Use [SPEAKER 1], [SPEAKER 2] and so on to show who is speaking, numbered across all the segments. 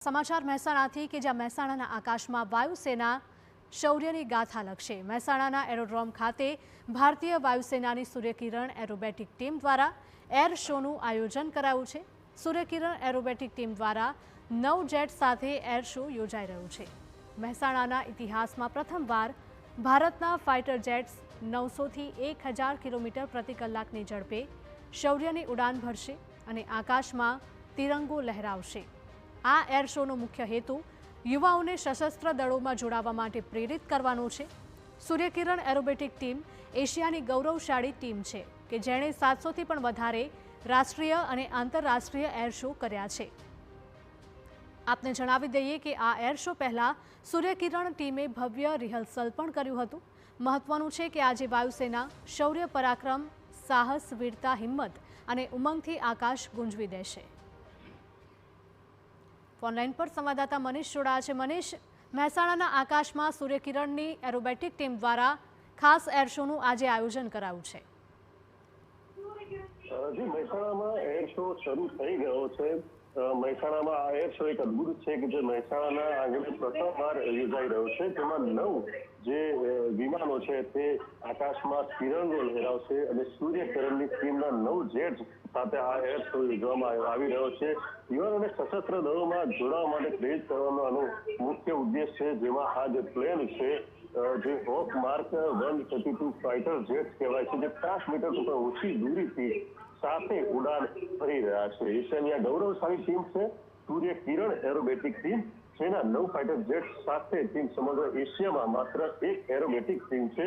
[SPEAKER 1] સમાચાર મહેસાણાથી કે જ્યાં મહેસાણાના આકાશમાં વાયુસેના શૌર્યની ગાથા લખશે। મહેસાણાના એરોડ્રોમ ખાતે ભારતીય વાયુસેનાની સૂર્યકિરણ એરોબેટિક ટીમ દ્વારા એર શોનું આયોજન કરાયું છે। સૂર્યકિરણ એરોબેટિક ટીમ દ્વારા 9 જેટ સાથે એર શો યોજાઈ રહ્યો છે। મહેસાણાના ઇતિહાસમાં પ્રથમવાર ભારતના ફાઇટર જેટ્સ 900થી 1000 કિલોમીટર પ્રતિ કલાકની ઝડપે શૌર્યની ઉડાન ભરશે અને આકાશમાં તિરંગો લહેરાવશે। આ એર શોનો મુખ્ય હેતુ યુવાઓને સશસ્ત્ર દળોમાં જોડાવા માટે પ્રેરિત કરવાનો છે। સૂર્યકિરણ એરોબેટિક ટીમ એશિયાની ગૌરવશાળી ટીમ છે કે જેણે 700થી પણ વધારે રાષ્ટ્રીય અને આંતરરાષ્ટ્રીય એર શો કર્યા છે। આપને જણાવી દઈએ કે આ એર શો પહેલા સૂર્યકિરણ ટીમે ભવ્ય રિહર્સલ પણ કર્યું હતું। મહત્વનું છે કે આજે વાયુસેના શૌર્ય, પરાક્રમ, સાહસ, વીરતા, હિંમત અને ઉમંગથી આકાશ ગુંજવી દેશે। ફોનલાઈન પર સંવાદદાતા મનીષ જોડાયા છે। મનીષ, મહેસાણાના આકાશમાં સૂર્યકિરણની એરોબેટિક ટીમ દ્વારા ખાસ એર શોનું આજે આયોજન કરાયું છે।
[SPEAKER 2] જી, મહેસાણામાં એર શો શરૂ થઈ ગયો છે। મહેસાણામાં આ એર શો એક અદભુત છે કે જે મહેસાણાના આંગણે પ્રથમવાર યોજાઈ રહ્યો છે, જેમાં 9 જે વિમાનો છે તે આકાશમાં તિરંગો લહેરાવશે અને સૂર્યકિરણની ટીમના 9 જેટ સાથે આ એર શો યોજવામાં આવી રહ્યો છે। યુવાનોને સશસ્ત્ર દળોમાં જોડાવા માટે પ્રેરિત કરવાનો આનો મુખ્ય ઉદ્દેશ છે, જેમાં આ જે પ્લેન છે જે હોક માર્ક 132 ફાઇટર જેટ કહેવાય છે, જે 5 મીટર કરતાં ઓછી દૂરીથી સાથે ઉડાન ભરી રહ્યા છે। એશિયાની આ ગૌરવશાળી ટીમ છે સૂર્યકિરણ એરોબેટિક ટીમ, જેના 9 ફાઇટર જેટ સાથે ટીમ સમગ્ર એશિયામાં માત્ર એક એરોબેટિક ટીમ છે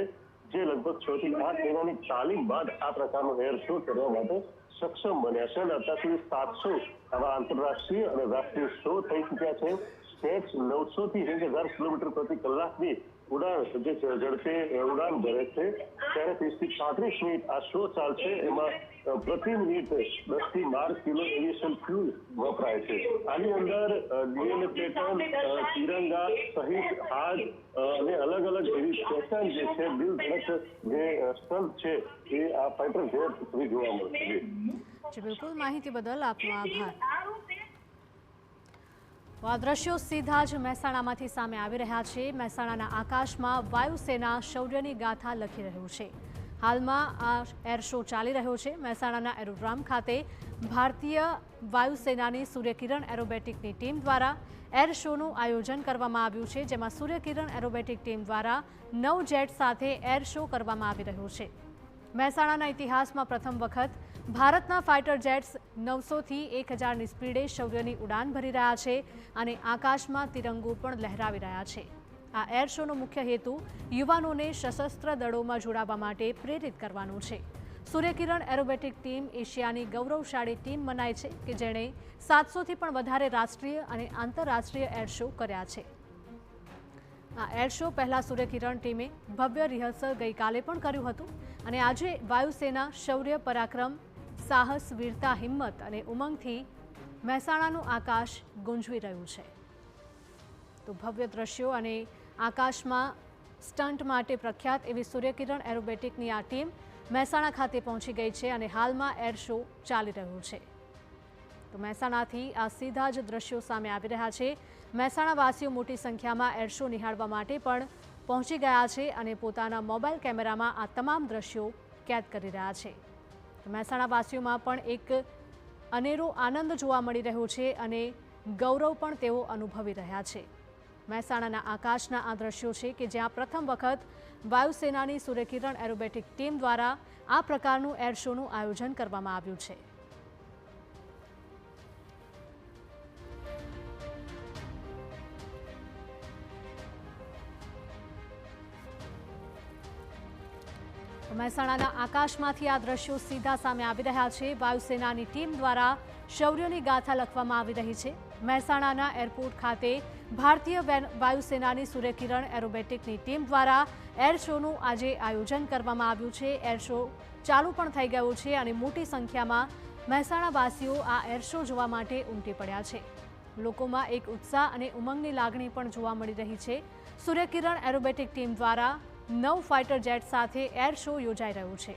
[SPEAKER 2] જે લગભગ 6 થી 8 મહિનાની તાલીમ બાદ આ પ્રકારનો એર શો કરવા માટે સક્ષમ બન્યા છે અને અત્યાર સુધી 700 આવા આંતરરાષ્ટ્રીય અને રાષ્ટ્રીય શો થઈ ચૂક્યા છે। સ્ટેટ્સ 900થી 1000 કિલોમીટર પ્રતિ કલાકની ઉડાન જે ઝડપે ઉડાન ભરે છે, ત્યારે 30થી 35 મિનિટ આ શો ચાલશે। એમાં પ્રતિ મિનિટ 10થી 12 કિલો એવિએશન ફ્યુલ વપરાય છે। આની અંદર ડીએનએ પેટર્ન, તિરંગા સહિત આગ અને અલગ અલગ એવી પેટર્ન જે છે, દિલ ધડક જે સ્ટન્ટ છે એ આ ફાઇટર જેટ સુધી જોવા મળશે।
[SPEAKER 1] બિલકુલ, માહિતી બદલ આપનો આભાર। આ દ્રશ્યો સીધા જ મહેસાણામાંથી સામે આવી રહ્યા છે। મહેસાણાના આકાશમાં વાયુસેના શૌર્યની ગાથા લખી રહ્યું છે। હાલમાં આ એર શો ચાલી રહ્યો છે। મહેસાણાના એરોડ્રોમ ખાતે ભારતીય વાયુસેનાની સૂર્યકિરણ એરોબેટિકની ટીમ દ્વારા એર શોનું આયોજન કરવામાં આવ્યું છે, જેમાં સૂર્યકિરણ એરોબેટિક ટીમ દ્વારા 9 જેટ સાથે એર શો કરવામાં આવી રહ્યો છે। મહેસાણાના ઇતિહાસમાં પ્રથમ વખત ભારતના ફાઇટર જેટ્સ 900થી 1000ની સ્પીડે શૌર્યની ઉડાન ભરી રહ્યા છે અને આકાશમાં તિરંગો પણ લહેરાવી રહ્યા છે। આ એર શોનો મુખ્ય હેતુ યુવાનોને સશસ્ત્ર દળોમાં જોડાવા માટે પ્રેરિત કરવાનો છે। સૂર્યકિરણ એરોબેટિક ટીમ એશિયાની ગૌરવશાળી ટીમ મનાય છે કે જેણે 700થી પણ વધારે રાષ્ટ્રીય અને આંતરરાષ્ટ્રીય એર શો કર્યા છે। આ એર શો પહેલા સૂર્યકિરણ ટીમે ભવ્ય રિહર્સલ ગઈકાલે પણ કર્યું હતું અને આજે વાયુસેના શૌર્ય, પરાક્રમ, સાહસ, વીરતા, હિંમત અને ઉમંગથી મહેસાણાનું આકાશ ગુંજવી રહ્યું છે। તો ભવ્ય દ્રશ્યો અને આકાશમાં સ્ટન્ટ માટે પ્રખ્યાત એવી સૂર્યકિરણ એરોબેટિકની આ ટીમ મહેસાણા ખાતે પહોંચી ગઈ છે અને હાલમાં એર શો ચાલી રહ્યો છે। તો મહેસાણાથી આ સીધા જ દ્રશ્યો સામે આવી રહ્યા છે। મહેસાણાવાસીઓ મોટી સંખ્યામાં એર શો નિહાળવા માટે પણ પહોંચી ગયા છે અને પોતાના મોબાઈલ કેમેરામાં આ તમામ દ્રશ્યો કેદ કરી રહ્યા છે। મહેસાણાવાસીઓમાં પણ એક અનેરો આનંદ જોવા મળી રહ્યો છે અને ગૌરવ પણ તેઓ અનુભવી રહ્યા છે। મહેસાણાના આકાશના આ દ્રશ્યો છે કે જ્યાં પ્રથમ વખત વાયુસેનાની સૂર્યકિરણ એરોબેટિક ટીમ દ્વારા આ પ્રકારનું એર શોનું આયોજન કરવામાં આવ્યું છે। મહેસાણાના આકાશમાંથી આ દ્રશ્યો સીધા સામે આવી રહ્યા છે। વાયુસેનાની ટીમ દ્વારા શૌર્યની ગાથા લખવામાં આવી રહી છે। મહેસાણાના એરપોર્ટ ખાતે ભારતીય વાયુસેનાની સૂર્યકિરણ એરોબેટિકની ટીમ દ્વારા એર શોનું આજે આયોજન કરવામાં આવ્યું છે। એર શો ચાલુ પણ થઈ ગયો છે અને મોટી સંખ્યામાં મહેસાણાવાસીઓ આ એર શો જોવા માટે ઉમટી પડ્યા છે। લોકોમાં એક ઉત્સાહ અને ઉમંગની લાગણી પણ જોવા મળી રહી છે। સૂર્યકિરણ એરોબેટિક ટીમ દ્વારા 9 ફાઇટર જેટ સાથે એર શો યોજાઈ રહ્યો છે।